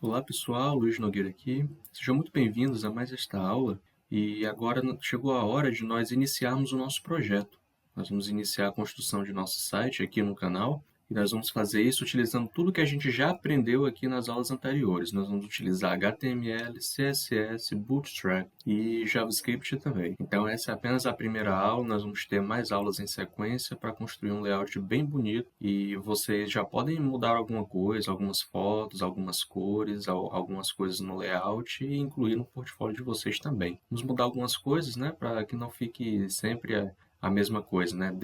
Olá pessoal, Luiz Nogueira aqui. Sejam muito bem-vindos a mais esta aula e agora chegou a hora de nós iniciarmos o nosso projeto. Nós vamos iniciar a construção de nosso site aqui no canal e nós vamos fazer isso utilizando tudo que a gente já aprendeu aqui nas aulas anteriores. Nós vamos utilizar HTML, CSS, Bootstrap e JavaScript também. Então essa é apenas a primeira aula, nós vamos ter mais aulas em sequência para construir um layout bem bonito e vocês já podem mudar alguma coisa, algumas fotos, algumas cores, algumas coisas no layout e incluir no portfólio de vocês também. Vamos mudar algumas coisas, né, para que não fique sempre a mesma coisa, né?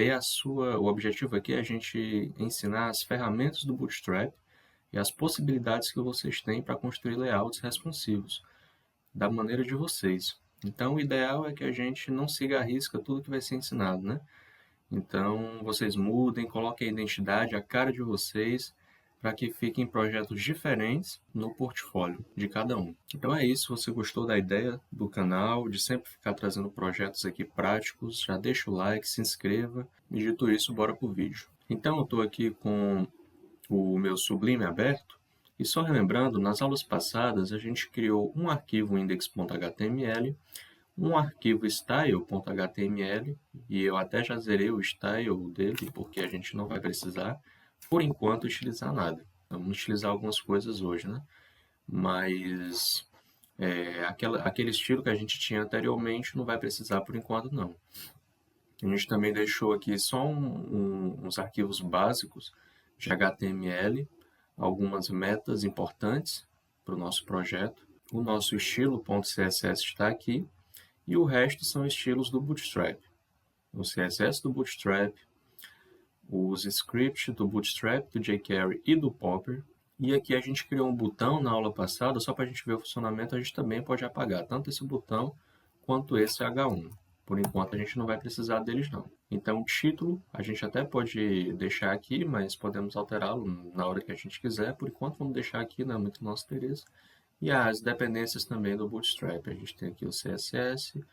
O objetivo aqui é a gente ensinar as ferramentas do Bootstrap e as possibilidades que vocês têm para construir layouts responsivos, da maneira de vocês. Então, o ideal é que a gente não siga à risca tudo que vai ser ensinado, né? Então, vocês mudem, coloquem a identidade, a cara de vocês, para que fiquem projetos diferentes no portfólio de cada um. Então é isso, se você gostou da ideia do canal, de sempre ficar trazendo projetos aqui práticos, já deixa o like, se inscreva e dito isso, bora pro vídeo. Então eu estou aqui com o meu Sublime aberto e só relembrando, nas aulas passadas a gente criou um arquivo index.html, um arquivo style.html e eu até já zerei o style dele porque a gente não vai precisar por enquanto utilizar nada. Vamos utilizar algumas coisas hoje, né? Mas aquele estilo que a gente tinha anteriormente não vai precisar por enquanto não. A gente também deixou aqui só uns arquivos básicos de HTML, algumas metas importantes para o nosso projeto. O nosso estilo.css está aqui e o resto são estilos do Bootstrap. O CSS do Bootstrap, os scripts do Bootstrap, do jQuery e do Popper. E aqui a gente criou um botão na aula passada, só para a gente ver o funcionamento, a gente também pode apagar tanto esse botão quanto esse H1. Por enquanto a gente não vai precisar deles não. Então o título a gente até pode deixar aqui, mas podemos alterá-lo na hora que a gente quiser. Por enquanto vamos deixar aqui, não é muito nosso interesse. E as dependências também do Bootstrap. A gente tem aqui o CSS,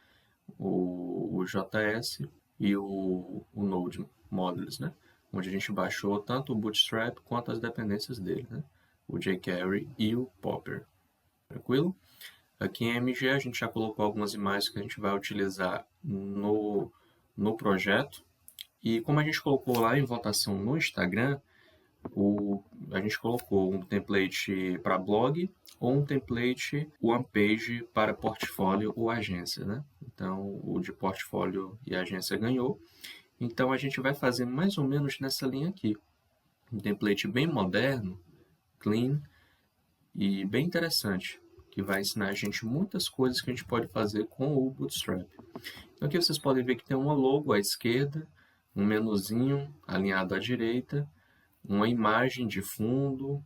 o JS e o Node Modules, né? Onde a gente baixou tanto o Bootstrap quanto as dependências dele, né? O jQuery e o Popper. Tranquilo? Aqui em MG a gente já colocou algumas imagens que a gente vai utilizar no projeto. E como a gente colocou lá em votação no Instagram, a gente colocou um template para blog ou um template one page para portfólio ou agência, né? Então, o de portfólio e agência ganhou. Então, a gente vai fazer mais ou menos nessa linha aqui. Um template bem moderno, clean e bem interessante, que vai ensinar a gente muitas coisas que a gente pode fazer com o Bootstrap. Então, aqui vocês podem ver que tem uma logo à esquerda, um menuzinho alinhado à direita, uma imagem de fundo,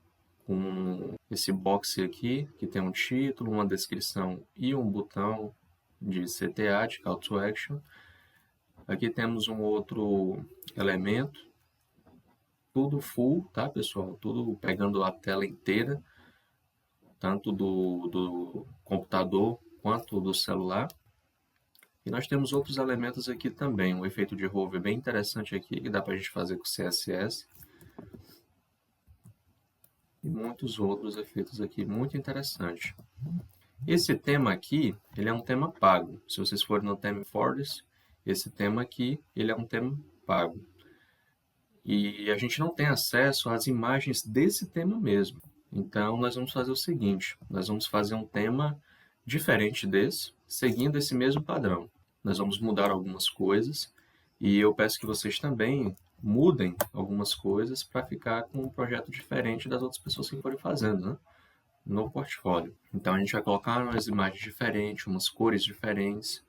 com esse box aqui, que tem um título, uma descrição e um botão de CTA, de Call to Action. Aqui temos um outro elemento, tudo full, tá pessoal? Tudo pegando a tela inteira, tanto do computador quanto do celular. E nós temos outros elementos aqui também, um efeito de hover bem interessante aqui, que dá para a gente fazer com CSS. E muitos outros efeitos aqui, muito interessante. Esse tema aqui, ele é um tema pago. Se vocês forem no ThemeForest, esse tema aqui, ele é um tema pago. E a gente não tem acesso às imagens desse tema mesmo. Então, nós vamos fazer o seguinte, nós vamos fazer um tema diferente desse, seguindo esse mesmo padrão. Nós vamos mudar algumas coisas e eu peço que vocês também mudem algumas coisas para ficar com um projeto diferente das outras pessoas que forem fazendo, né? No portfólio. Então a gente vai colocar umas imagens diferentes, umas cores diferentes,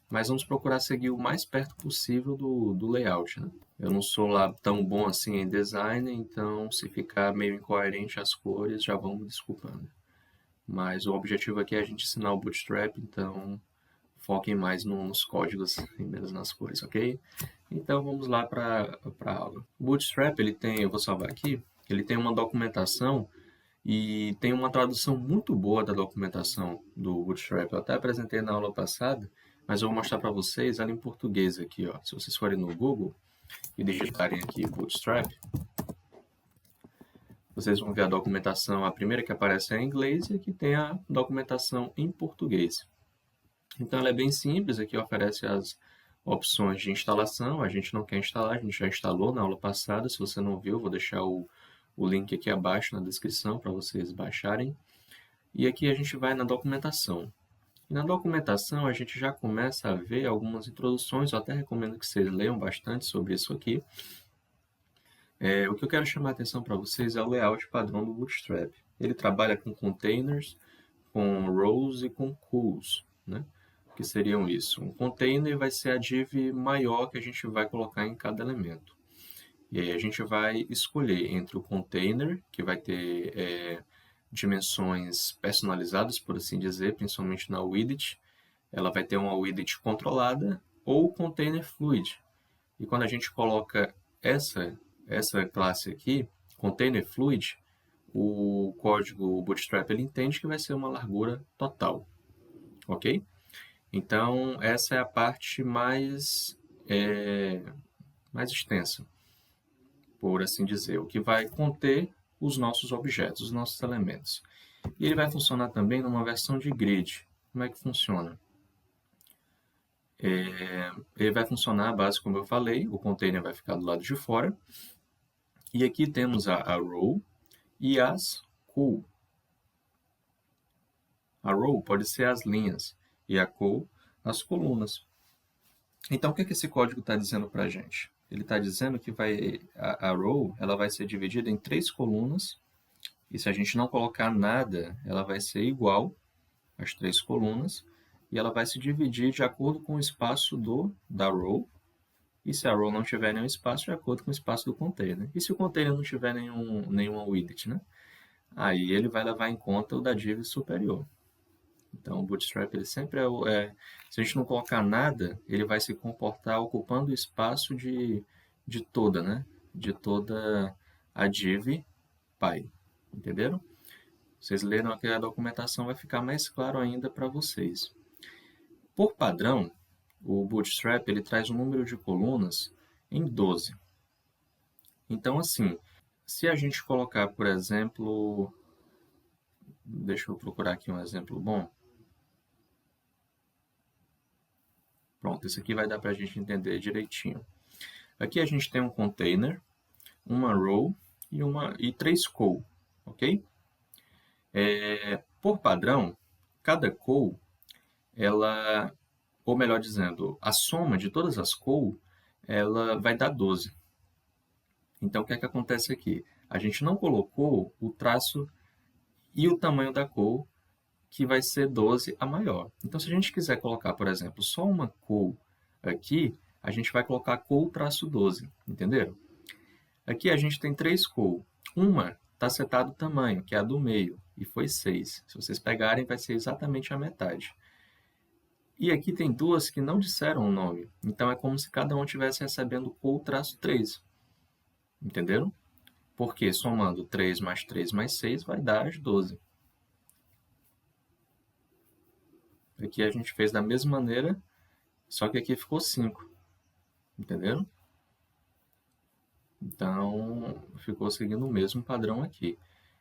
mas vamos procurar seguir o mais perto possível do layout, né? Eu não sou lá tão bom assim em design, então se ficar meio incoerente as cores, já vão me desculpando. Mas o objetivo aqui é a gente ensinar o Bootstrap, então foquem mais nos códigos e menos nas cores, ok? Então vamos lá para a aula. O Bootstrap, eu vou salvar aqui, ele tem uma documentação e tem uma tradução muito boa da documentação do Bootstrap. Eu até apresentei na aula passada, mas eu vou mostrar para vocês ela em português aqui, ó. Se vocês forem no Google e digitarem aqui Bootstrap, Vocês vão ver a documentação, a primeira que aparece é em inglês e aqui tem a documentação em português. Então ela é bem simples, aqui oferece as opções de instalação, a gente não quer instalar, a gente já instalou na aula passada, se você não viu, vou deixar o link aqui abaixo na descrição para vocês baixarem. E aqui a gente vai na documentação. E na documentação a gente já começa a ver algumas introduções, eu até recomendo que vocês leiam bastante sobre isso aqui. O que eu quero chamar a atenção para vocês é o layout padrão do Bootstrap. Ele trabalha com containers, com rows e com cools, né? Que seriam isso. Um container vai ser a div maior que a gente vai colocar em cada elemento. E aí a gente vai escolher entre o container, que vai ter dimensões personalizadas, por assim dizer, principalmente na widget. Ela vai ter uma widget controlada, ou container fluid. E quando a gente coloca essa classe aqui, container fluid, o código Bootstrap ele entende que vai ser uma largura total, ok? Então, essa é a parte mais extensa, por assim dizer, o que vai conter os nossos objetos, os nossos elementos. E ele vai funcionar também numa versão de grid. Como é que funciona? Ele vai funcionar a base, como eu falei, o container vai ficar do lado de fora. E aqui temos a row e as col. A row pode ser as linhas e a col as colunas. Então, o que esse código está dizendo para a gente? Ele está dizendo que a row ela vai ser dividida em 3 colunas, e se a gente não colocar nada, ela vai ser igual às 3 colunas, e ela vai se dividir de acordo com o espaço da row, e se a row não tiver nenhum espaço, de acordo com o espaço do container. E se o container não tiver nenhuma widget, né? Aí ele vai levar em conta o da div superior. Então, o Bootstrap ele sempre se a gente não colocar nada, ele vai se comportar ocupando o espaço de toda, né? De toda a div pai. Entenderam? Vocês leram aqui a documentação, vai ficar mais claro ainda para vocês. Por padrão, o Bootstrap ele traz um número de colunas em 12. Então, assim, se a gente colocar, por exemplo, deixa eu procurar aqui um exemplo bom. Pronto, esse aqui vai dar para a gente entender direitinho. Aqui a gente tem um container, uma row e 3 col, ok? Por padrão, cada col, ou melhor dizendo, a soma de todas as col, ela vai dar 12. Então, o que é que acontece aqui? A gente não colocou o traço e o tamanho da col, que vai ser 12 a maior. Então, se a gente quiser colocar, por exemplo, só uma col aqui, a gente vai colocar col-12, entenderam? Aqui a gente tem 3 col. Uma está setado o tamanho, que é a do meio, e foi 6. Se vocês pegarem, vai ser exatamente a metade. E aqui tem duas que não disseram o nome, então é como se cada um estivesse recebendo col-3. Entenderam? Porque somando 3 mais 3 mais 6 vai dar as 12. Aqui a gente fez da mesma maneira, só que aqui ficou 5. Entenderam? Então, ficou seguindo o mesmo padrão aqui.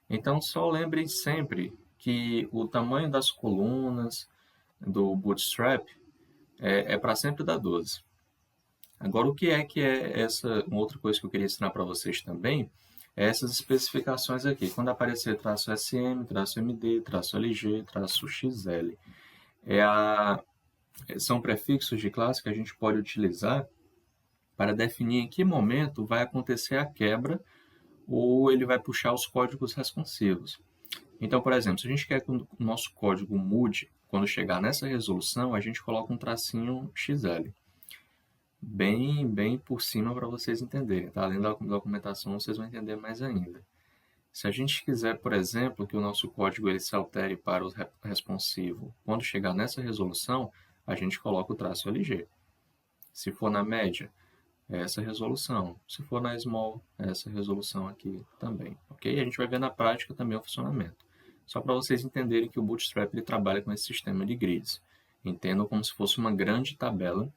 Então, só lembrem sempre que o tamanho das colunas do Bootstrap é para sempre dar 12. Agora, o que é essa uma outra coisa que eu queria ensinar para vocês também? É essas especificações aqui. Quando aparecer traço SM, traço MD, traço LG, traço XL. São prefixos de classe que a gente pode utilizar para definir em que momento vai acontecer a quebra ou ele vai puxar os códigos responsivos. Então, por exemplo, se a gente quer que o nosso código mude, quando chegar nessa resolução, a gente coloca um tracinho XL. Bem por cima para vocês entenderem, tá? Além da documentação, vocês vão entender mais ainda. Se a gente quiser, por exemplo, que o nosso código ele se altere para o responsivo, quando chegar nessa resolução, a gente coloca o traço LG. Se for na média, é essa resolução. Se for na small, é essa resolução aqui também, ok? A gente vai ver na prática também o funcionamento. Só para vocês entenderem que o Bootstrap ele trabalha com esse sistema de grids. Entendam como se fosse uma grande tabela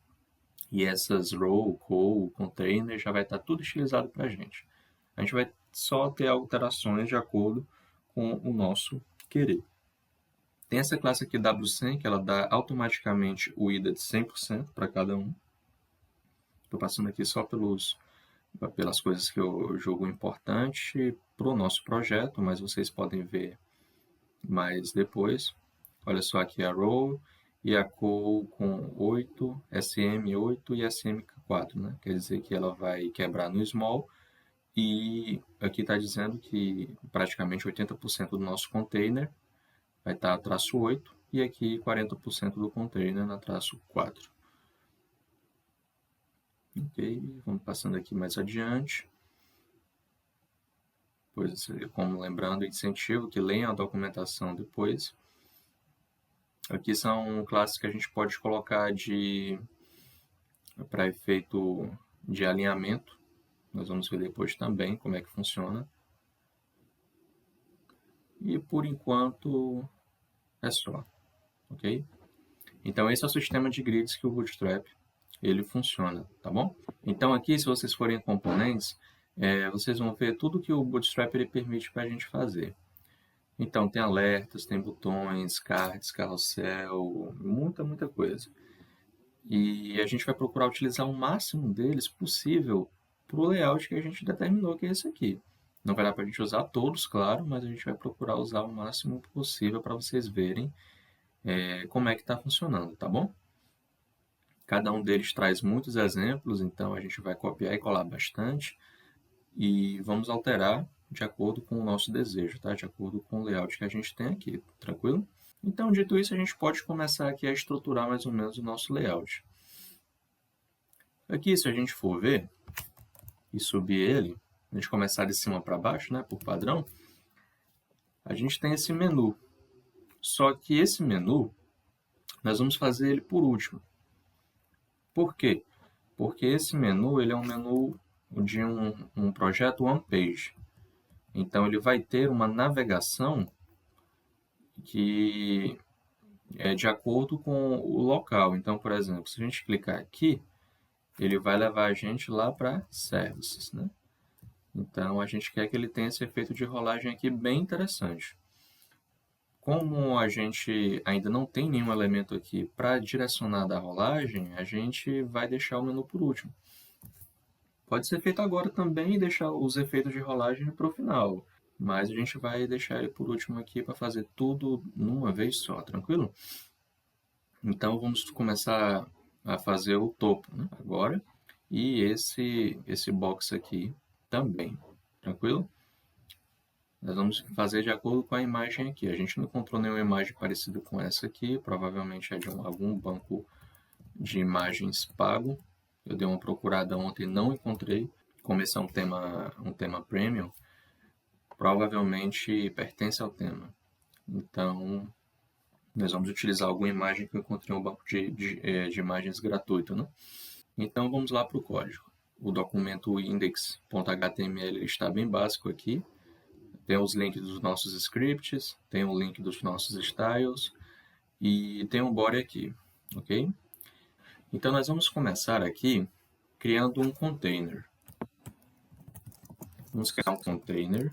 e essas row, col, container já vai estar tudo estilizado para a gente. A gente vai só ter alterações de acordo com o nosso querer. Tem essa classe aqui W100, que ela dá automaticamente o IDA de 100% para cada um. Estou passando aqui só pelas coisas que eu julgo importante para o nosso projeto, mas vocês podem ver mais depois. Olha só aqui a row e a call com 8, SM8 e SMK4, né? Quer dizer que ela vai quebrar no small, e aqui está dizendo que praticamente 80% do nosso container vai estar a traço 8 e aqui 40% do container na traço 4. Ok, vamos passando aqui mais adiante. Pois, como lembrando, incentivo que leiam a documentação depois. Aqui são classes que a gente pode colocar para efeito de alinhamento. Nós vamos ver depois também como é que funciona. E por enquanto é só, ok? Então esse é o sistema de grids que o Bootstrap ele funciona, tá bom? Então aqui, se vocês forem em componentes, vocês vão ver tudo que o Bootstrap ele permite para a gente fazer. Então tem alertas, tem botões, cards, carrossel, muita coisa. E a gente vai procurar utilizar o máximo deles possível para o layout que a gente determinou, que é esse aqui. Não vai dar para a gente usar todos, claro, mas a gente vai procurar usar o máximo possível para vocês verem como é que está funcionando, tá bom? Cada um deles traz muitos exemplos, então a gente vai copiar e colar bastante e vamos alterar de acordo com o nosso desejo, tá? De acordo com o layout que a gente tem aqui, tranquilo? Então, dito isso, a gente pode começar aqui a estruturar mais ou menos o nosso layout. Aqui, se a gente for ver e subir ele, a gente começar de cima para baixo, né, por padrão, a gente tem esse menu. Só que esse menu, nós vamos fazer ele por último. Por quê? Porque esse menu ele é um menu de um projeto One Page. Então, ele vai ter uma navegação que é de acordo com o local. Então, por exemplo, se a gente clicar aqui, ele vai levar a gente lá para Services, né? Então, a gente quer que ele tenha esse efeito de rolagem aqui bem interessante. Como a gente ainda não tem nenhum elemento aqui para direcionar da rolagem, a gente vai deixar o menu por último. Pode ser feito agora também e deixar os efeitos de rolagem para o final, mas a gente vai deixar ele por último aqui para fazer tudo numa vez só, tranquilo? Então vamos começar a fazer o topo, né, agora, e esse box aqui também, tranquilo? Nós vamos fazer de acordo com a imagem aqui. A gente não encontrou nenhuma imagem parecida com essa aqui, provavelmente é de algum banco de imagens pago. Eu dei uma procurada ontem e não encontrei. Como esse é um tema premium, provavelmente pertence ao tema. Então, nós vamos utilizar alguma imagem que eu encontrei em um banco de imagens gratuito, né? Então, vamos lá para o código. O documento index.html está bem básico aqui. Tem os links dos nossos scripts, tem o link dos nossos styles e tem um body aqui, ok? Então, nós vamos começar aqui criando um container. Vamos criar um container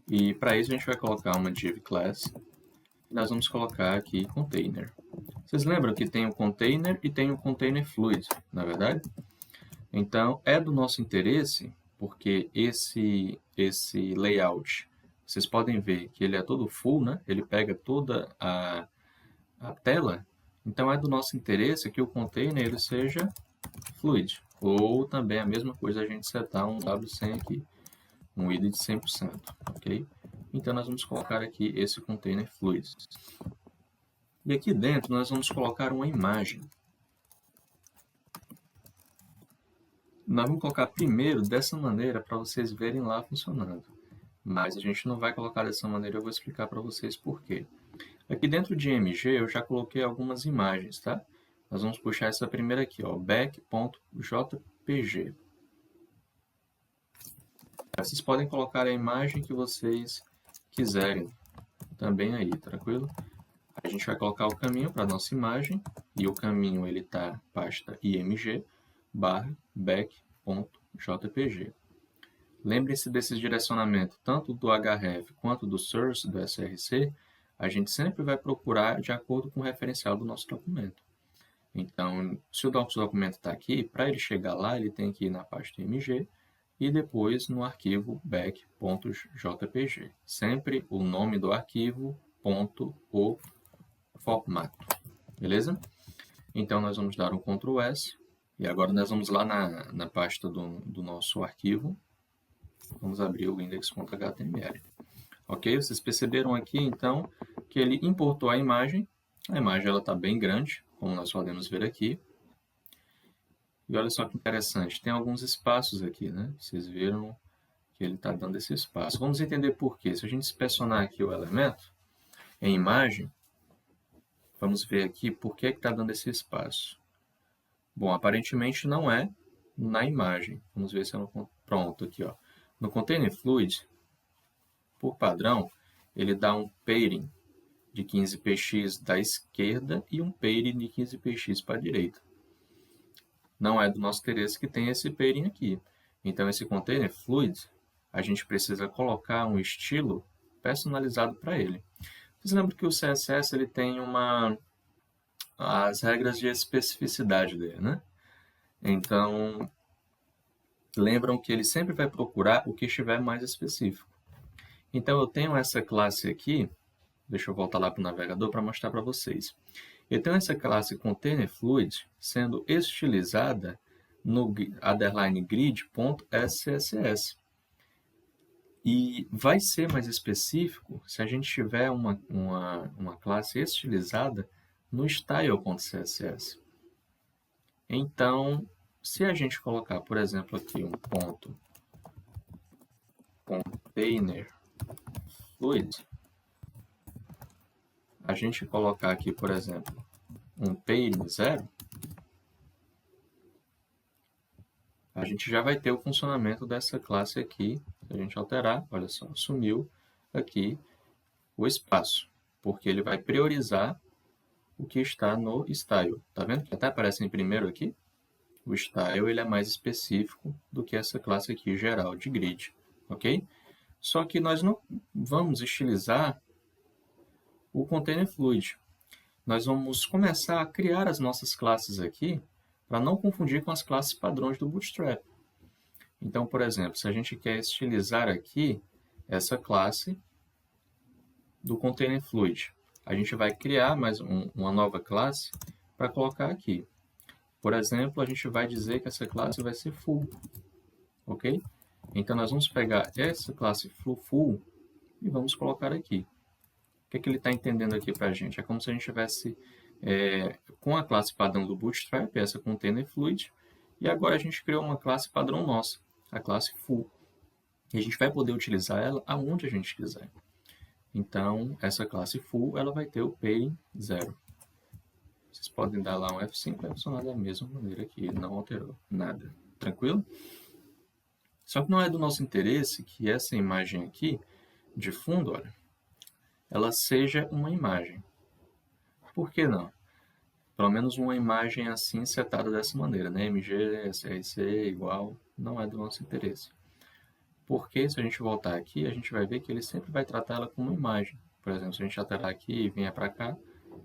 e para isso a gente vai colocar uma div class e nós vamos colocar aqui container. Vocês lembram que tem o container e tem o container fluid, na verdade? Então, é do nosso interesse, porque esse layout, vocês podem ver que ele é todo full, né? Ele pega toda a tela. Então, é do nosso interesse que o container ele seja fluid. Ou também a mesma coisa a gente setar um W100 aqui, um ID de 100%, ok? Então, nós vamos colocar aqui esse container fluid. E aqui dentro nós vamos colocar uma imagem. Nós vamos colocar primeiro dessa maneira para vocês verem lá funcionando. Mas a gente não vai colocar dessa maneira, eu vou explicar para vocês por quê. Aqui dentro de MG eu já coloquei algumas imagens, tá? Nós vamos puxar essa primeira aqui, ó, back.jpg. Vocês podem colocar a imagem que vocês quiserem também aí, tranquilo? A gente vai colocar o caminho para a nossa imagem, e o caminho ele está pasta img /back.jpg. Lembrem-se desses direcionamentos, tanto do href quanto do source, do src, a gente sempre vai procurar de acordo com o referencial do nosso documento. Então, se o nosso documento está aqui, para ele chegar lá, ele tem que ir na pasta img e depois no arquivo back.jpg. Sempre o nome do arquivo, ponto, o formato. Beleza? Então, nós vamos dar um Ctrl S. E agora nós vamos lá na pasta do nosso arquivo. Vamos abrir o index.html. Ok? Vocês perceberam aqui, então, que ele importou a imagem. A imagem está bem grande, como nós podemos ver aqui. E olha só que interessante, tem alguns espaços aqui, né? Vocês viram que ele está dando esse espaço. Vamos entender por quê. Se a gente inspecionar aqui o elemento, em imagem, vamos ver aqui por que está dando esse espaço. Bom, aparentemente não é na imagem. Vamos ver se eu não... Pronto, aqui, ó. No Container Fluid, por padrão, ele dá um padding de 15px da esquerda e um padding de 15px para a direita. Não é do nosso interesse que tenha esse padding aqui. Então, esse Container Fluid, a gente precisa colocar um estilo personalizado para ele. Vocês lembram que o CSS ele tem as regras de especificidade dele, né? Então, lembram que ele sempre vai procurar o que estiver mais específico. Então, eu tenho essa classe aqui, deixa eu voltar lá para o navegador para mostrar para vocês. Eu tenho essa classe Container Fluid sendo estilizada no _grid.scss. E vai ser mais específico se a gente tiver uma classe estilizada no style.css. Então, se a gente colocar, por exemplo, aqui um ponto container fluid, a gente colocar aqui, por exemplo, um padding 0, a gente já vai ter o funcionamento dessa classe aqui. Se a gente alterar, olha só, sumiu aqui o espaço, porque ele vai priorizar o que está no style. Tá vendo que até aparece em primeiro aqui? O style ele é mais específico do que essa classe aqui geral de grid, ok? Só que nós não vamos estilizar o Container Fluid. Nós vamos começar a criar as nossas classes aqui para não confundir com as classes padrões do Bootstrap. Então, por exemplo, se a gente quer estilizar aqui essa classe do Container Fluid, a gente vai criar mais uma nova classe para colocar aqui. Por exemplo, a gente vai dizer que essa classe vai ser full, ok? Então, nós vamos pegar essa classe full e vamos colocar aqui. O que é que ele está entendendo aqui para a gente? É como se a gente tivesse com a classe padrão do Bootstrap, essa Container Fluid, e agora a gente criou uma classe padrão nossa, a classe full. E a gente vai poder utilizar ela aonde a gente quiser. Então, essa classe full ela vai ter o padding 0. Vocês podem dar lá um F5 e vai funcionar da mesma maneira aqui, não alterou nada. Tranquilo? Só que não é do nosso interesse que essa imagem aqui, de fundo, olha, ela seja uma imagem. Por que não? Pelo menos uma imagem assim setada dessa maneira, né? MG, SRC, igual, não é do nosso interesse. Porque se a gente voltar aqui, a gente vai ver que ele sempre vai tratar ela como uma imagem. Por exemplo, se a gente alterar aqui e vier para cá,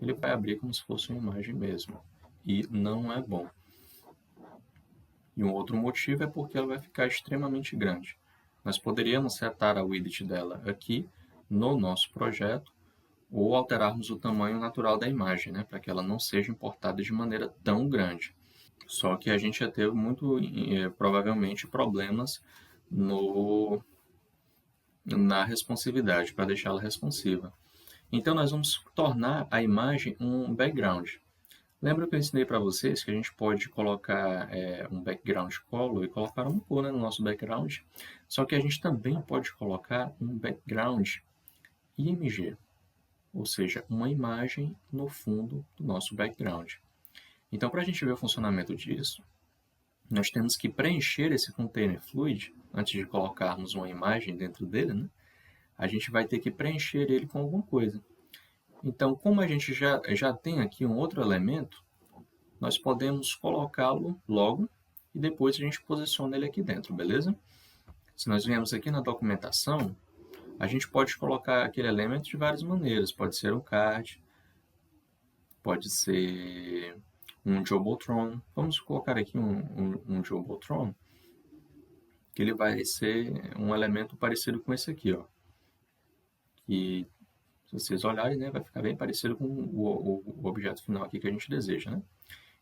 ele vai abrir como se fosse uma imagem mesmo. E não é bom. E um outro motivo é porque ela vai ficar extremamente grande. Nós poderíamos setar a width dela aqui no nosso projeto ou alterarmos o tamanho natural da imagem, né, para que ela não seja importada de maneira tão grande. Só que a gente já teve muito, provavelmente, problemas na responsividade, para deixá-la responsiva. Então, nós vamos tornar a imagem um background. Lembra que eu ensinei para vocês que a gente pode colocar um background color e colocar uma cor, né, no nosso background? Só que a gente também pode colocar um background IMG, ou seja, uma imagem no fundo do nosso background. Então, para a gente ver o funcionamento disso, nós temos que preencher esse Container Fluid, antes de colocarmos uma imagem dentro dele, né? A gente vai ter que preencher ele com alguma coisa. Então, como a gente já tem aqui um outro elemento, nós podemos colocá-lo logo e depois a gente posiciona ele aqui dentro, beleza? Se nós viemos aqui na documentação, a gente pode colocar aquele elemento de várias maneiras. Pode ser um card, pode ser um Jumbotron. Vamos colocar aqui um Jumbotron, que ele vai ser um elemento parecido com esse aqui, ó. Que, se vocês olharem, né, vai ficar bem parecido com o objeto final aqui que a gente deseja, né?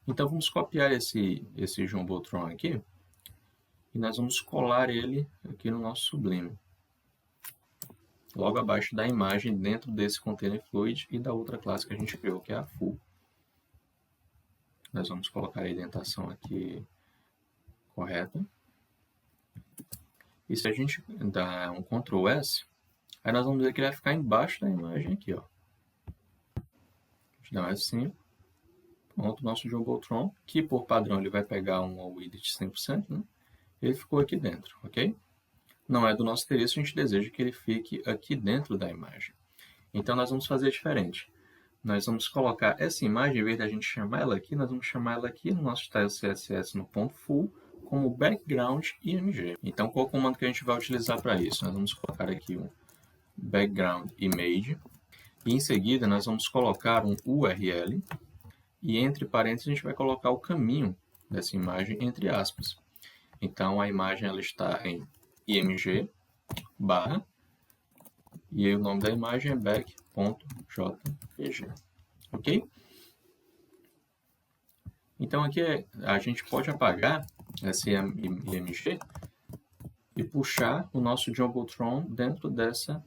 Então, vamos copiar esse Jumbotron aqui e nós vamos colar ele aqui no nosso Sublime, logo abaixo da imagem dentro desse Container Fluid e da outra classe que a gente criou, que é a Full. Nós vamos colocar a indentação aqui correta. E se a gente dar um Ctrl S, aí nós vamos ver que ele vai ficar embaixo da imagem aqui, ó. A gente dá um F5. Pronto, nosso Jumbotron, que por padrão ele vai pegar um width 100%, né? Ele ficou aqui dentro, ok? Não é do nosso interesse, a gente deseja que ele fique aqui dentro da imagem. Então, nós vamos fazer diferente. Nós vamos colocar essa imagem, em vez de a gente chamar ela aqui, nós vamos chamar ela aqui no nosso style CSS no ponto full, como background img. Então, qual é o comando que a gente vai utilizar para isso? Nós vamos colocar aqui um background image, e em seguida nós vamos colocar um URL, e entre parênteses a gente vai colocar o caminho dessa imagem entre aspas. Então, a imagem ela está em img barra, e aí o nome da imagem é back.jpg, ok? Então, aqui a gente pode apagar esse img e puxar o nosso Jumbotron dentro dessa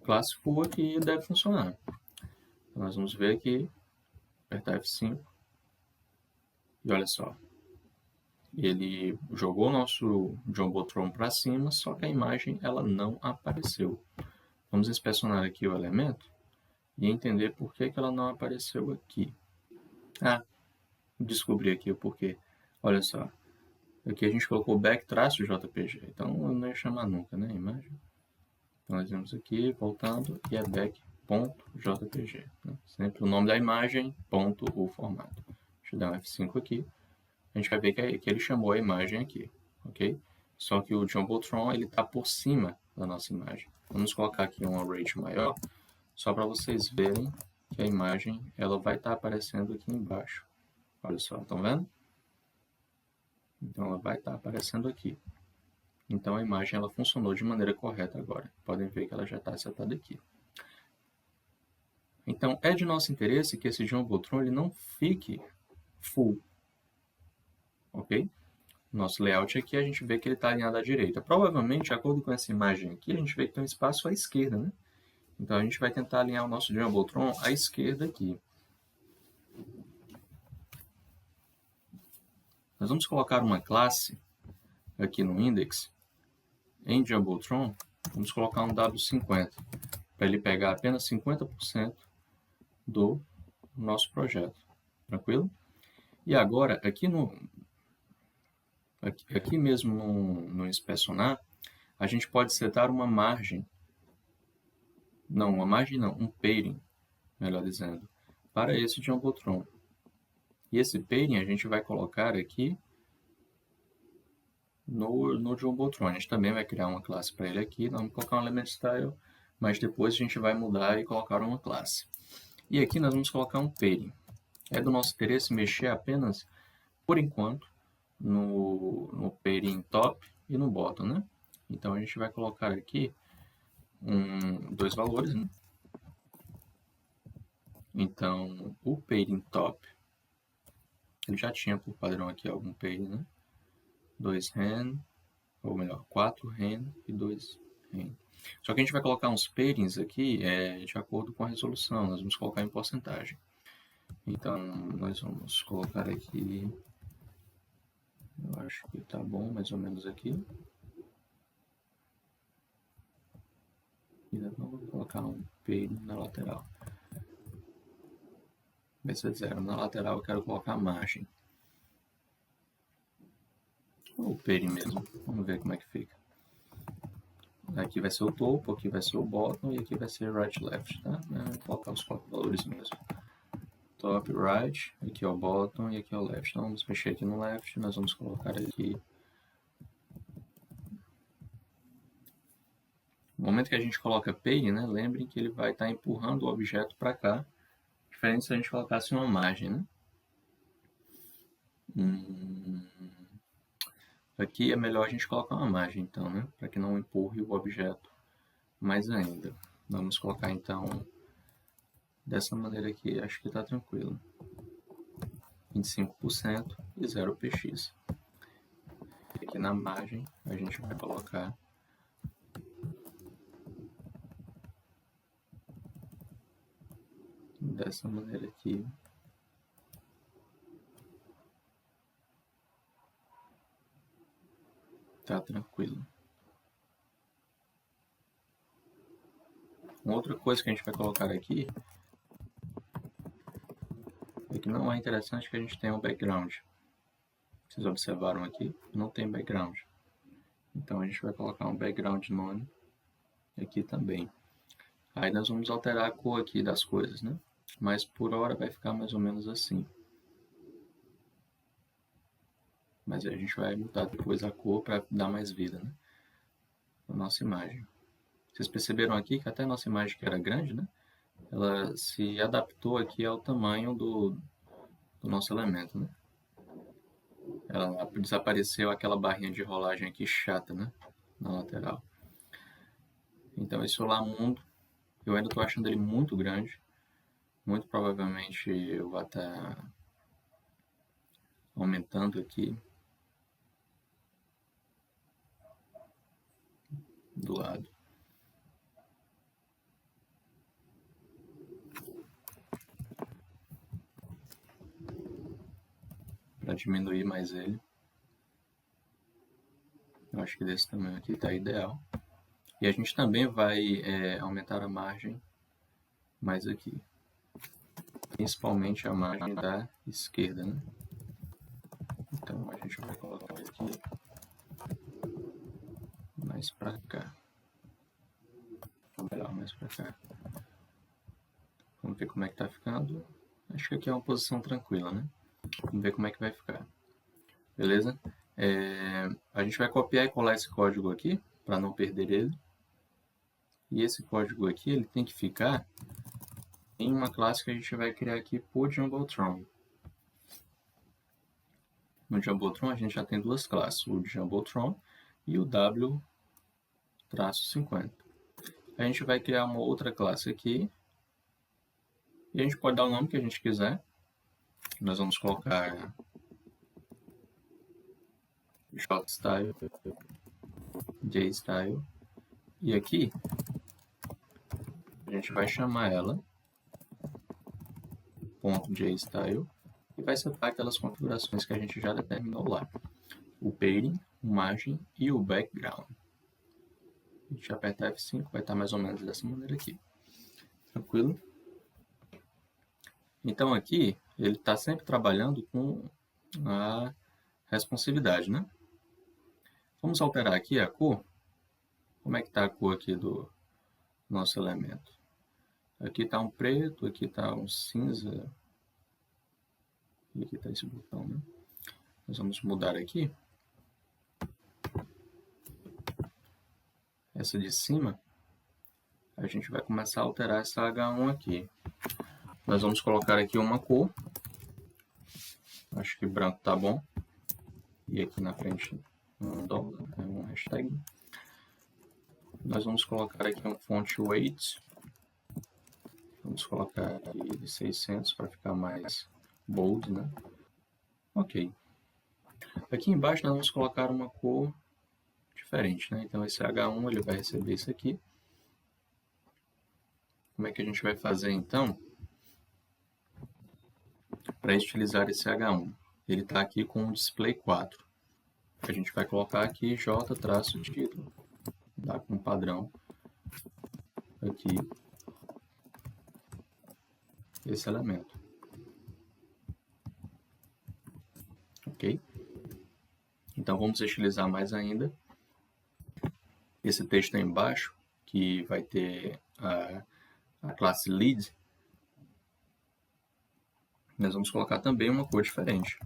classe full aqui e deve funcionar. Então, nós vamos ver aqui, apertar F5, e olha só. Ele jogou o nosso Jumbotron para cima, só que a imagem ela não apareceu. Vamos inspecionar aqui o elemento e entender por que ela não apareceu aqui. Ah, descobri aqui o porquê. Olha só. Aqui a gente colocou back-jpg, então eu não ia chamar nunca, né, a imagem. Então nós vamos aqui, voltando, e é back.jpg. Né? Sempre o nome da imagem, ponto, o formato. Deixa eu dar um F5 aqui. A gente vai ver que ele chamou a imagem aqui, ok? Só que o Jumbotron ele está por cima da nossa imagem. Vamos colocar aqui um rate maior, só para vocês verem que a imagem ela vai estar aparecendo aqui embaixo. Olha só, estão vendo? Então ela vai estar aparecendo aqui. Então a imagem ela funcionou de maneira correta agora. Podem ver que ela já está setada aqui. Então é de nosso interesse que esse Jumbotron ele não fique full. Ok? Nosso layout aqui, a gente vê que ele está alinhado à direita. Provavelmente, de acordo com essa imagem aqui, a gente vê que tem um espaço à esquerda, né? Então, a gente vai tentar alinhar o nosso Jumbotron à esquerda aqui. Nós vamos colocar uma classe aqui no index, em Jumbotron, vamos colocar um W50, para ele pegar apenas 50% do nosso projeto. Tranquilo? E agora, aqui mesmo no inspecionar, a gente pode setar uma margem. Não, uma margem não, um pairing, melhor dizendo, para esse Jumbotron. E esse pairing a gente vai colocar aqui no Jumbotron. A gente também vai criar uma classe para ele aqui. Nós vamos colocar um element style, mas depois a gente vai mudar e colocar uma classe. E aqui nós vamos colocar um pairing. É do nosso interesse mexer apenas, por enquanto, no pairing top e no bottom, né? Então a gente vai colocar aqui dois valores, né? Então o pairing top, ele já tinha por padrão aqui algum pairing, né? 2 hen, ou melhor, 4 hen e 2 hen. Só que a gente vai colocar uns pairings aqui de acordo com a resolução, nós vamos colocar em porcentagem. Então, nós vamos colocar aqui, eu acho que tá bom, mais ou menos aqui. E não vou colocar um pairing na lateral. Vai ser 0. Na lateral eu quero colocar a margem. Ou o pairing mesmo. Vamos ver como é que fica. Aqui vai ser o topo, aqui vai ser o bottom e aqui vai ser right left, tá? Vou colocar os 4 valores mesmo. Top, right, aqui é o bottom e aqui é o left. Então vamos mexer aqui no left, nós vamos colocar aqui No momento que a gente coloca pay, né, lembrem que ele vai estar empurrando o objeto para cá, diferente se a gente colocasse uma margem, né? Aqui é melhor a gente colocar uma margem, então, né, para que não empurre o objeto mais ainda. Vamos colocar, então, dessa maneira aqui, acho que está tranquilo. 25% e 0px. Aqui na margem, a gente vai colocar dessa maneira aqui. Tá tranquilo. Uma outra coisa que a gente vai colocar aqui é que não é interessante que a gente tenha um background. Vocês observaram aqui? Não tem background. Então a gente vai colocar um background none aqui também. Aí nós vamos alterar a cor aqui das coisas, né? Mas por hora vai ficar mais ou menos assim. Mas aí a gente vai mudar depois a cor para dar mais vida, né, na nossa imagem. Vocês perceberam aqui que até a nossa imagem, que era grande, né, ela se adaptou aqui ao tamanho do nosso elemento, né? Ela desapareceu aquela barrinha de rolagem aqui chata, né, na lateral. Então esse Olá Mundo, eu ainda estou achando ele muito grande. Muito provavelmente eu vou estar aumentando aqui do lado. Para diminuir mais ele. Eu acho que desse tamanho aqui está ideal. E a gente também vai aumentar a margem mais aqui. Principalmente a margem da esquerda, né? Então a gente vai colocar aqui mais para cá. Melhor, mais para cá. Vamos ver como é que tá ficando. Acho que aqui é uma posição tranquila, né? Vamos ver como é que vai ficar. Beleza? A gente vai copiar e colar esse código aqui, para não perder ele. E esse código aqui, ele tem que ficar em uma classe que a gente vai criar aqui por Jumbotron. No Jumbotron a gente já tem duas classes, o Jumbotron e o W-50. A gente vai criar uma outra classe aqui. E a gente pode dar o nome que a gente quiser. Nós vamos colocar JStyle, JStyle. E aqui a gente vai chamar ela .jstyle e vai setar aquelas configurações que a gente já determinou lá. O padding, o margin e o background. A gente apertar F5, vai estar mais ou menos dessa maneira aqui. Tranquilo? Então aqui, ele está sempre trabalhando com a responsividade, né? Vamos alterar aqui a cor. Como é que está a cor aqui do nosso elemento? Aqui está um preto, aqui está um cinza. E aqui está esse botão, né? Nós vamos mudar aqui. Essa de cima, a gente vai começar a alterar essa H1 aqui. Nós vamos colocar aqui uma cor. Acho que branco tá bom. E aqui na frente um hashtag. Nós vamos colocar aqui um font weight. Vamos colocar aqui de 600 para ficar mais bold, né? Ok. Aqui embaixo nós vamos colocar uma cor diferente, né? Então esse H1 ele vai receber isso aqui. Como é que a gente vai fazer então para estilizar esse H1? Ele está aqui com o display 4. A gente vai colocar aqui J-título, dá com um padrão aqui esse elemento. Ok? Então vamos estilizar mais ainda. Esse texto aí embaixo, que vai ter a classe lead, nós vamos colocar também uma cor diferente.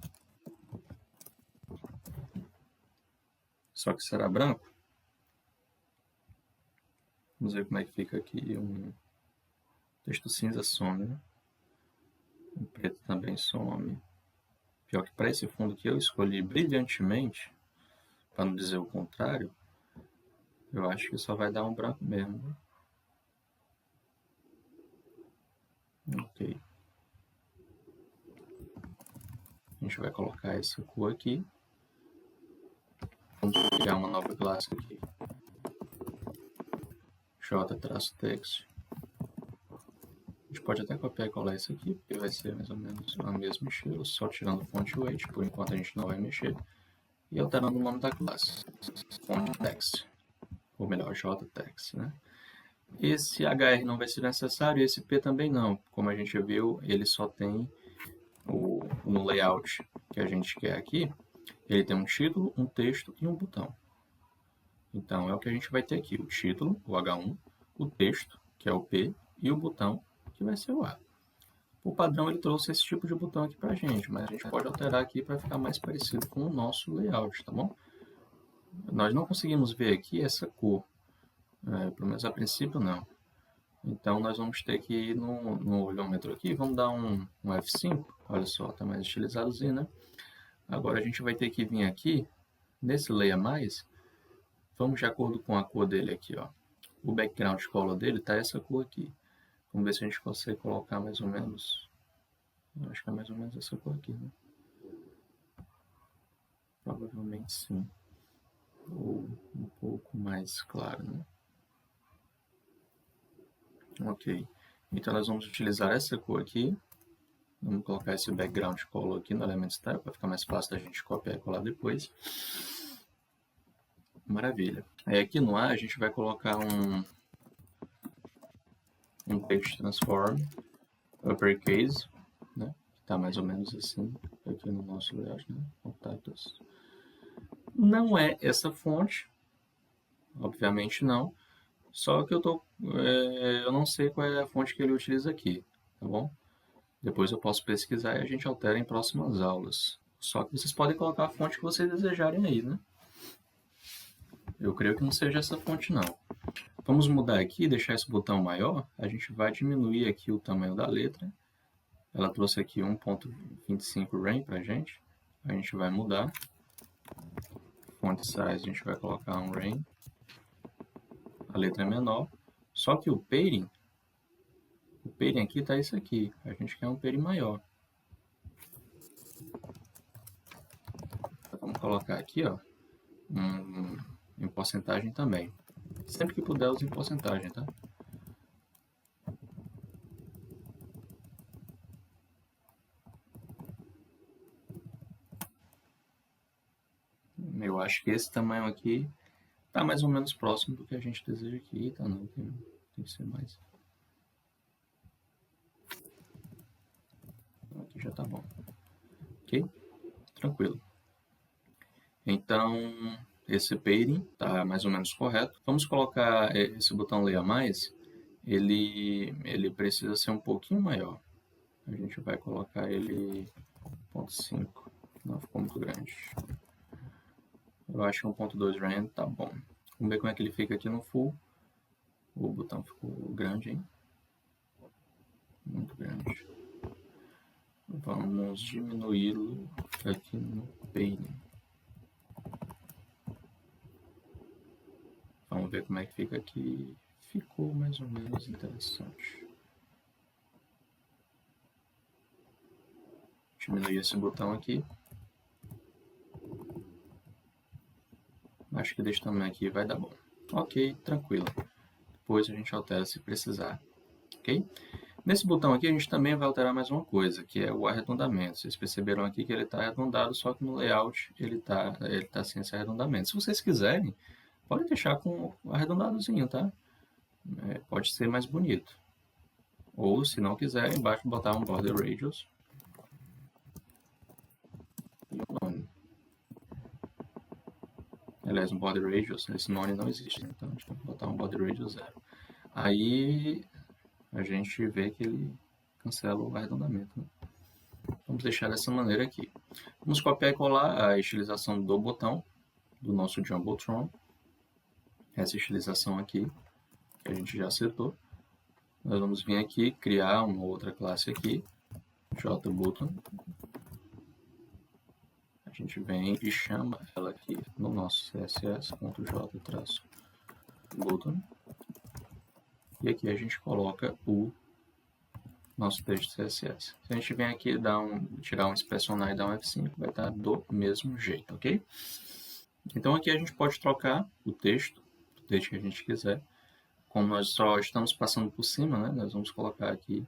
Só que será branco. Vamos ver como é que fica aqui. Um texto cinza some, né? O preto também some. Pior que para esse fundo que eu escolhi brilhantemente, para não dizer o contrário, eu acho que só vai dar um branco mesmo. Ok. A gente vai colocar essa cor aqui. Vamos criar uma nova classe aqui. J-text. A gente pode até copiar e colar isso aqui, porque vai ser mais ou menos o mesmo estilo, só tirando o font weight, por enquanto a gente não vai mexer, e alterando o nome da classe, font text, ou melhor, J-text, né? Esse HR não vai ser necessário, esse P também não, como a gente viu, ele só tem no layout que a gente quer aqui, ele tem um título, um texto e um botão. Então é o que a gente vai ter aqui, o título, o H1, o texto, que é o P, e o botão, que vai ser o A. Por padrão, ele trouxe esse tipo de botão aqui pra gente, mas a gente pode alterar aqui para ficar mais parecido com o nosso layout, tá bom? Nós não conseguimos ver aqui essa cor, pelo menos a princípio não. Então, nós vamos ter que ir no olhômetro aqui, vamos dar um F5, olha só, está mais estilizadozinho, né? Agora a gente vai ter que vir aqui, nesse Leia Mais, vamos de acordo com a cor dele aqui, ó. O background color dele está essa cor aqui. Vamos ver se a gente consegue colocar mais ou menos. Eu acho que é mais ou menos essa cor aqui, né? Provavelmente sim. Ou um pouco mais claro, né? Ok. Então nós vamos utilizar essa cor aqui. Vamos colocar esse background color aqui no Element Style para ficar mais fácil da gente copiar e colar depois. Maravilha. Aí aqui no A a gente vai colocar um text transform uppercase, né? Que tá mais ou menos assim aqui no nosso layout, né? Contatos. Não é essa fonte, obviamente não. Só que eu não sei qual é a fonte que ele utiliza aqui, tá bom? Depois eu posso pesquisar e a gente altera em próximas aulas. Só que vocês podem colocar a fonte que vocês desejarem aí, né? Eu creio que não seja essa fonte não. Vamos mudar aqui, deixar esse botão maior. A gente vai diminuir aqui o tamanho da letra. Ela trouxe aqui 1.25 rem pra gente. A gente vai mudar. Font size a gente vai colocar um rem. A letra é menor. Só que o padding aqui está isso aqui. A gente quer um padding maior. Vamos colocar aqui, ó, em porcentagem também. Sempre que puder, use em porcentagem, tá? Eu acho que esse tamanho aqui está mais ou menos próximo do que a gente deseja aqui. Tá, não, tem que ser mais. Aqui já tá bom. Ok? Tranquilo. Então, esse padding está mais ou menos correto. Vamos colocar esse botão Leia Mais. Ele precisa ser um pouquinho maior. A gente vai colocar ele 1.5. Não, ficou muito grande. Eu acho que 1.2 rand tá bom. Vamos ver como é que ele fica aqui no full. O botão ficou grande, hein? Muito grande. Vamos diminuí-lo aqui no padding. Vamos ver como é que fica aqui. Ficou mais ou menos interessante. Diminuir esse botão aqui. Acho que desse tamanho aqui vai dar bom. Ok, tranquilo. Depois a gente altera se precisar. Ok? Nesse botão aqui a gente também vai alterar mais uma coisa, que é o arredondamento. Vocês perceberam aqui que ele está arredondado, só que no layout ele tá sem esse arredondamento. Se vocês quiserem, pode deixar com arredondadozinho, tá? Pode ser mais bonito. Ou, se não quiserem, embaixo botar um border radius e um none. Aliás, um border radius, esse none não existe, então a gente tem que botar um border radius 0. Aí a gente vê que ele cancela o arredondamento, né? Vamos deixar dessa maneira aqui. Vamos copiar e colar a estilização do botão do nosso Jumbotron. Essa estilização aqui. que a gente já setou. Nós vamos vir aqui, criar uma outra classe aqui, JButton. A gente vem e chama ela aqui no nosso css.j-button. E aqui a gente coloca o nosso texto CSS. Se a gente vem aqui tirar um inspecionar e dar um F5, vai estar do mesmo jeito, ok? Então aqui a gente pode trocar o texto do texto que a gente quiser. Como nós só estamos passando por cima, né, nós vamos colocar aqui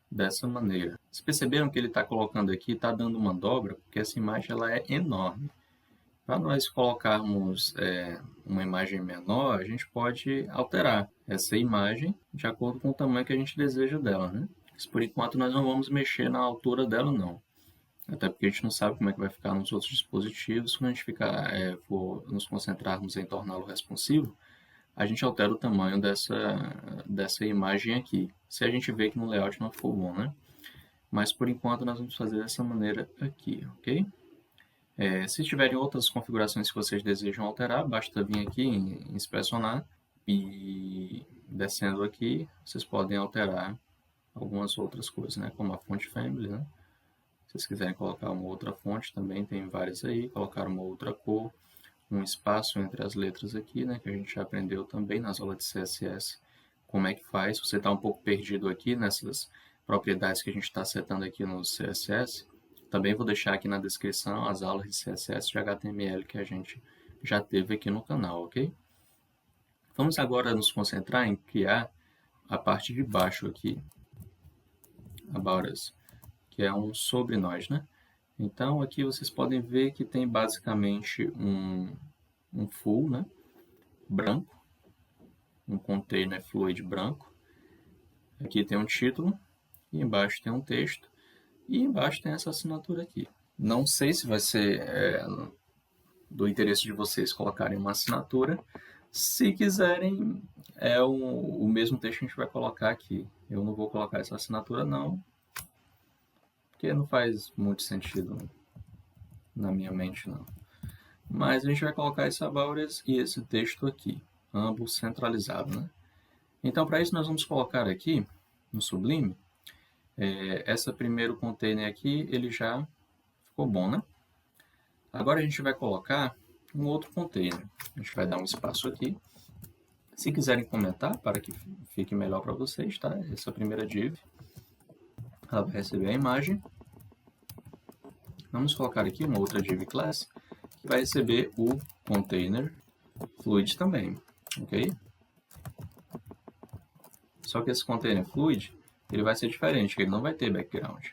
dessa maneira. Vocês perceberam que ele está colocando aqui, está dando uma dobra, porque essa imagem ela é enorme. Para nós colocarmos uma imagem menor, a gente pode alterar essa imagem de acordo com o tamanho que a gente deseja dela, né? Mas, por enquanto, nós não vamos mexer na altura dela, não. Até porque a gente não sabe como é que vai ficar nos outros dispositivos. Quando a gente for nos concentrarmos em torná-lo responsivo, a gente altera o tamanho dessa imagem aqui. Se a gente vê que no layout não ficou bom, né? Mas, por enquanto, nós vamos fazer dessa maneira aqui, ok? Se tiverem outras configurações que vocês desejam alterar, basta vir aqui em inspecionar e descendo aqui, vocês podem alterar algumas outras coisas, né? Como a font family, né? Se vocês quiserem colocar uma outra fonte, também tem várias aí, colocar uma outra cor, um espaço entre as letras aqui, né? Que a gente já aprendeu também nas aulas de CSS, como é que faz. Se você está um pouco perdido aqui nessas propriedades que a gente está setando aqui no CSS, também vou deixar aqui na descrição as aulas de CSS e HTML que a gente já teve aqui no canal, ok? Vamos agora nos concentrar em criar a parte de baixo aqui, About Us, que é um sobre nós, né? Então, aqui vocês podem ver que tem basicamente um full, né? Branco, um container fluid branco. Aqui tem um título, e embaixo tem um texto, e embaixo tem essa assinatura aqui. Não sei se vai ser do interesse de vocês colocarem uma assinatura. Se quiserem, o mesmo texto que a gente vai colocar aqui. Eu não vou colocar essa assinatura não, porque não faz muito sentido na minha mente não. Mas a gente vai colocar esse About Us e esse texto aqui, ambos centralizados, né? Então, para isso nós vamos colocar aqui no Sublime, esse primeiro container aqui, ele já ficou bom, né? Agora a gente vai colocar um outro container. A gente vai dar um espaço aqui. Se quiserem comentar, para que fique melhor para vocês, tá? Essa primeira div, ela vai receber a imagem. Vamos colocar aqui uma outra div class, que vai receber o container fluid também, ok? Só que esse container fluid, ele vai ser diferente, ele não vai ter background.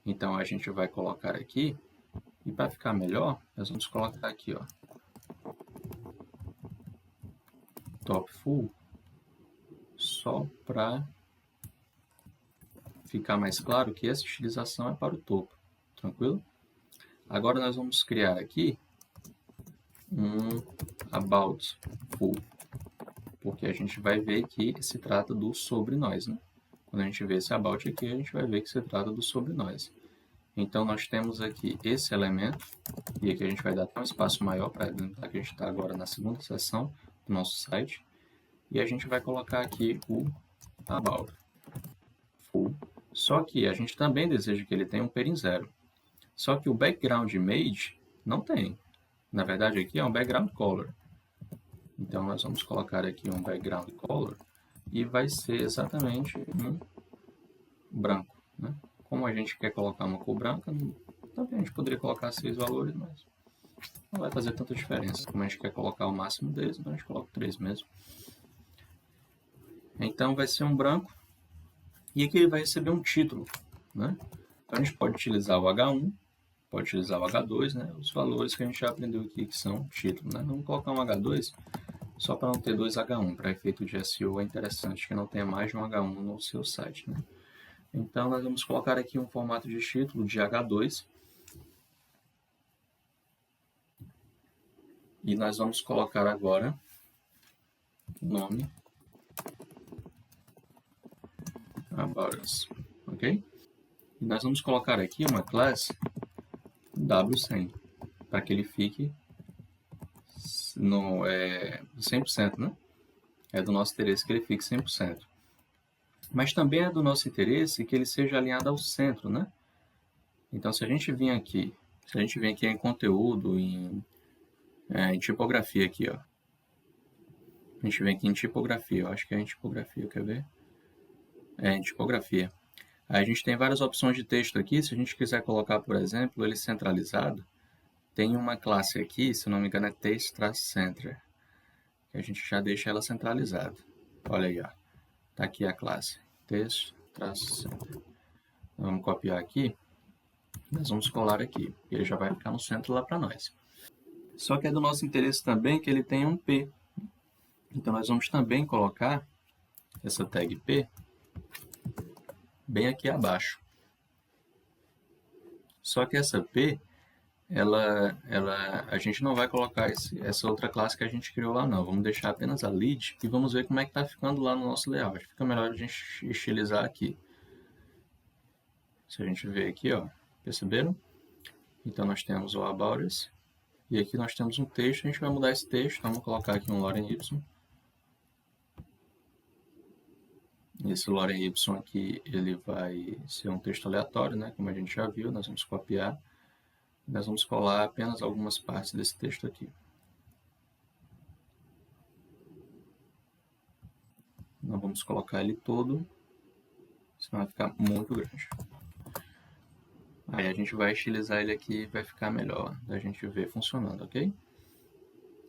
Então, a gente vai colocar aqui, e para ficar melhor, nós vamos colocar aqui, ó, top full, só para ficar mais claro que essa estilização é para o topo, tranquilo? Agora nós vamos criar aqui um about full, porque a gente vai ver que se trata do sobre nós, né? Quando a gente vê esse about aqui, a gente vai ver que se trata do sobre nós. Então, nós temos aqui esse elemento, e aqui a gente vai dar até um espaço maior para lembrar que a gente está agora na segunda seção do nosso site. E a gente vai colocar aqui o about full. Só que a gente também deseja que ele tenha um parent zero. Só que o background image não tem. Na verdade, aqui é um background color. Então, nós vamos colocar aqui um background color e vai ser exatamente um branco, né? Como a gente quer colocar uma cor branca, também a gente poderia colocar 6 valores, mas não vai fazer tanta diferença. Como a gente quer colocar o máximo deles, então a gente coloca 3 mesmo. Então, vai ser um branco. E aqui ele vai receber um título, né? Então, a gente pode utilizar o H1, pode utilizar o H2, né? Os valores que a gente já aprendeu aqui, que são título, né? Vamos colocar um H2 só para não ter dois H1. Para efeito de SEO é interessante que não tenha mais de um H1 no seu site, né? Então, nós vamos colocar aqui um formato de título de H2. E nós vamos colocar agora o nome About Us, ok? E nós vamos colocar aqui uma class W100, para que ele fique no 100%, né? É do nosso interesse que ele fique 100%. Mas também é do nosso interesse que ele seja alinhado ao centro, né? Então, se a gente vir aqui em conteúdo, em tipografia aqui, ó. A gente vem aqui em tipografia, eu acho que é em tipografia, quer ver? É em tipografia. Aí a gente tem várias opções de texto aqui. Se a gente quiser colocar, por exemplo, ele centralizado, tem uma classe aqui, se não me engano é text-center, que a gente já deixa ela centralizada. Olha aí, ó. Tá aqui a classe text-center. Vamos copiar aqui. Nós vamos colar aqui. E ele já vai ficar no centro lá para nós. Só que é do nosso interesse também que ele tenha um P. Então, nós vamos também colocar essa tag P bem aqui abaixo. Só que essa P, a gente não vai colocar essa outra classe que a gente criou lá, não. Vamos deixar apenas a lead e vamos ver como é que está ficando lá no nosso layout. Fica melhor a gente estilizar aqui. Se a gente ver aqui, ó, perceberam? Então, nós temos o About Us. E aqui nós temos um texto. A gente vai mudar esse texto. Vamos colocar aqui um lorem y. Esse lorem y aqui, ele vai ser um texto aleatório, né? Como a gente já viu, nós vamos copiar. Nós vamos colar apenas algumas partes desse texto aqui. Não vamos colocar ele todo, senão vai ficar muito grande. Aí a gente vai estilizar ele aqui e vai ficar melhor da gente ver funcionando, ok?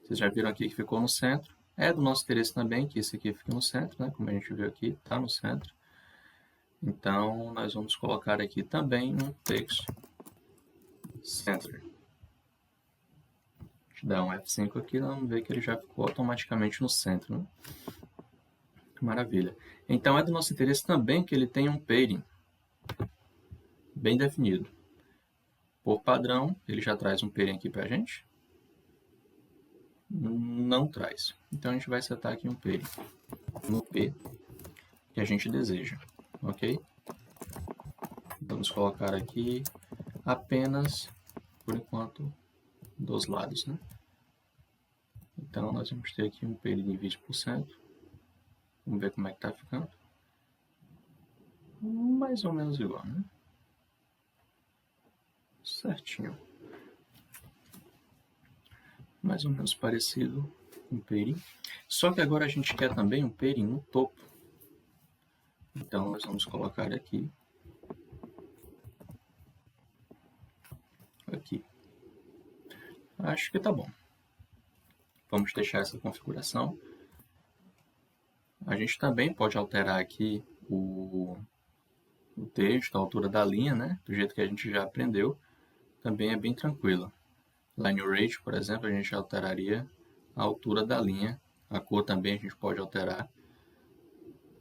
Vocês já viram aqui que ficou no centro. É do nosso interesse também que esse aqui fique no centro, né? Como a gente viu aqui, está no centro. Então, nós vamos colocar aqui também um text center. A gente dá um F5 aqui, vamos ver que ele já ficou automaticamente no centro, né? Maravilha. Então, é do nosso interesse também que ele tenha um padding bem definido. Por padrão, ele já traz um padding aqui para a gente? Não traz. Então, a gente vai setar aqui um padding no P que a gente deseja, ok? Vamos colocar aqui apenas, por enquanto, dos lados, né? Então, nós vamos ter aqui um padding de 20%. Vamos ver como é que está ficando. Mais ou menos igual, né? Certinho. Mais ou menos parecido com o padding. Só que agora a gente quer também um padding no topo. Então, nós vamos colocar aqui. Aqui. Acho que tá bom. Vamos deixar essa configuração. A gente também pode alterar aqui o texto, a altura da linha, né? Do jeito que a gente já aprendeu. Também é bem tranquilo. Line Rate, por exemplo, a gente alteraria a altura da linha. A cor também a gente pode alterar.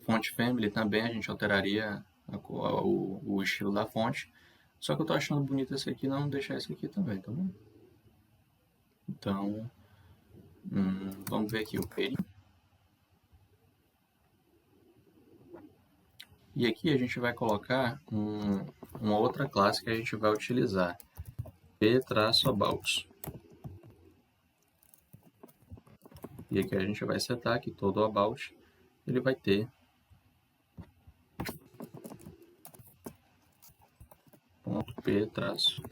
Font Family também a gente alteraria o estilo da fonte. Só que eu tô achando bonito esse aqui, não deixar esse aqui também, tá bom? Então, vamos ver aqui o padding. E aqui a gente vai colocar uma outra classe que a gente vai utilizar. P-about. E aqui a gente vai setar que todo about ele vai ter .p-about.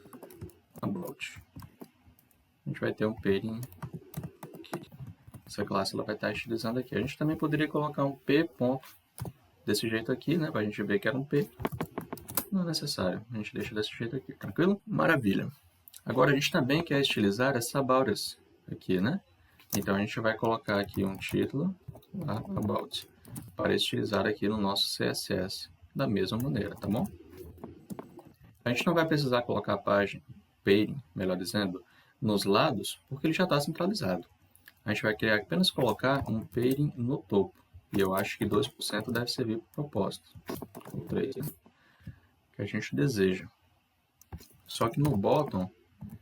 A gente vai ter um padding aqui. Essa classe ela vai estar estilizando aqui. A gente também poderia colocar um p ponto desse jeito aqui, né? Para a gente ver que era um p. Não é necessário. A gente deixa desse jeito aqui. Tranquilo? Maravilha. Agora a gente também quer estilizar essa about us aqui, né? Então a gente vai colocar aqui um título about para estilizar aqui no nosso CSS da mesma maneira, tá bom? A gente não vai precisar colocar a página, padding, melhor dizendo, nos lados, porque ele já está centralizado. A gente vai querer apenas colocar um padding no topo. E eu acho que 2% deve servir para o propósito. O 3, né? Que a gente deseja. Só que no bottom,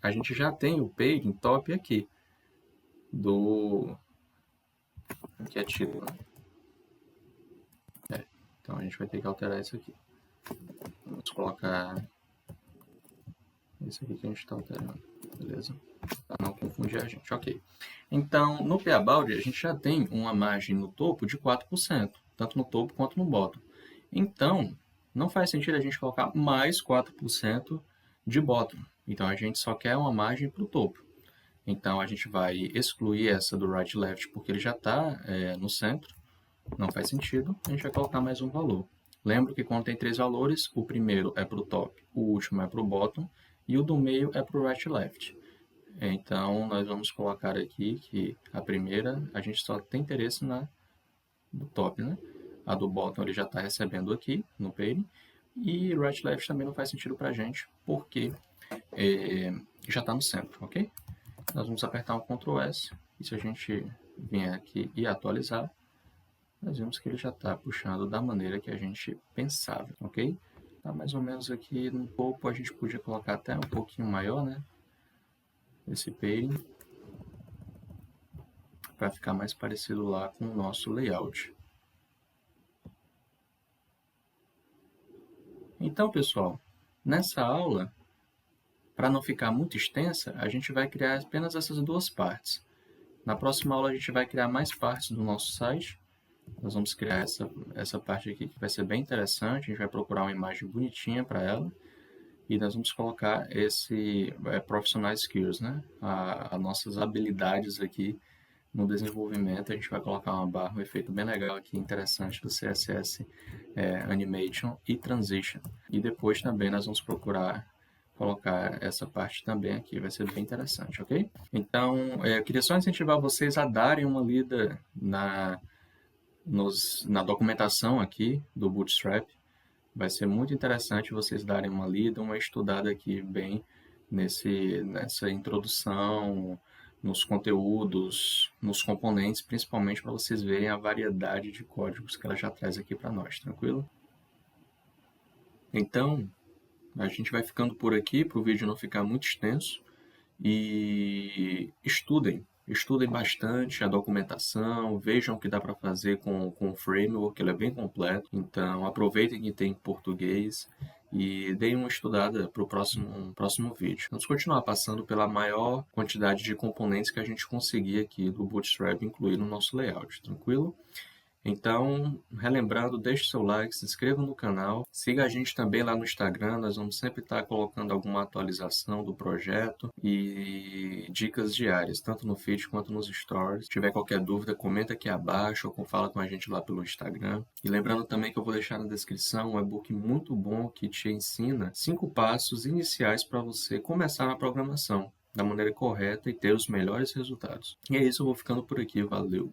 a gente já tem o padding top aqui. Aqui é título, né? Então a gente vai ter que alterar isso aqui. Vamos colocar esse aqui que a gente está alterando, beleza? Para não confundir. confundir a gente. Ok. Então, no Payabout, a gente já tem uma margem no topo de 4%, tanto no topo quanto no bottom. Então, não faz sentido a gente colocar mais 4% de bottom. Então, a gente só quer uma margem para o topo. Então, a gente vai excluir essa do right left, porque ele já está no centro. Não faz sentido. A gente vai colocar mais um valor. Lembro que quando tem 3 valores, o primeiro é para o top, o último é para o bottom e o do meio é para o right left. Então, nós vamos colocar aqui que a primeira, a gente só tem interesse na do top, né? A do bottom ele já está recebendo aqui no pairing. E right left também não faz sentido para a gente, porque já está no centro, ok? Nós vamos apertar um Ctrl S, e se a gente vier aqui e atualizar, nós vemos que ele já está puxando da maneira que a gente pensava, ok? Tá mais ou menos aqui no topo, a gente podia colocar até um pouquinho maior, né? Esse pairing, para ficar mais parecido lá com o nosso layout. Então, pessoal, nessa aula, para não ficar muito extensa, a gente vai criar apenas essas duas partes. Na próxima aula, a gente vai criar mais partes do nosso site. Nós vamos criar essa parte aqui que vai ser bem interessante. A gente vai procurar uma imagem bonitinha para ela. E nós vamos colocar esse profissional skills, né? As nossas habilidades aqui no desenvolvimento. A gente vai colocar uma barra, um efeito bem legal aqui, interessante do CSS Animation e Transition. E depois também nós vamos procurar colocar essa parte também aqui, vai ser bem interessante, ok? Então, eu queria só incentivar vocês a darem uma lida na documentação aqui do Bootstrap. Vai ser muito interessante vocês darem uma lida, uma estudada aqui bem nessa introdução, nos conteúdos, nos componentes, principalmente para vocês verem a variedade de códigos que ela já traz aqui para nós, tranquilo? Então, a gente vai ficando por aqui para o vídeo não ficar muito extenso e estudem bastante a documentação, vejam o que dá para fazer com o framework, ele é bem completo, então aproveitem que tem em português e deem uma estudada para o próximo vídeo. Vamos continuar passando pela maior quantidade de componentes que a gente conseguir aqui do Bootstrap incluir no nosso layout, tranquilo? Então, relembrando, deixe seu like, se inscreva no canal, siga a gente também lá no Instagram, nós vamos sempre estar colocando alguma atualização do projeto e dicas diárias, tanto no feed quanto nos stories. Se tiver qualquer dúvida, comenta aqui abaixo ou fala com a gente lá pelo Instagram. E lembrando também que eu vou deixar na descrição um e-book muito bom que te ensina 5 passos iniciais para você começar na programação da maneira correta e ter os melhores resultados. E é isso, eu vou ficando por aqui, valeu!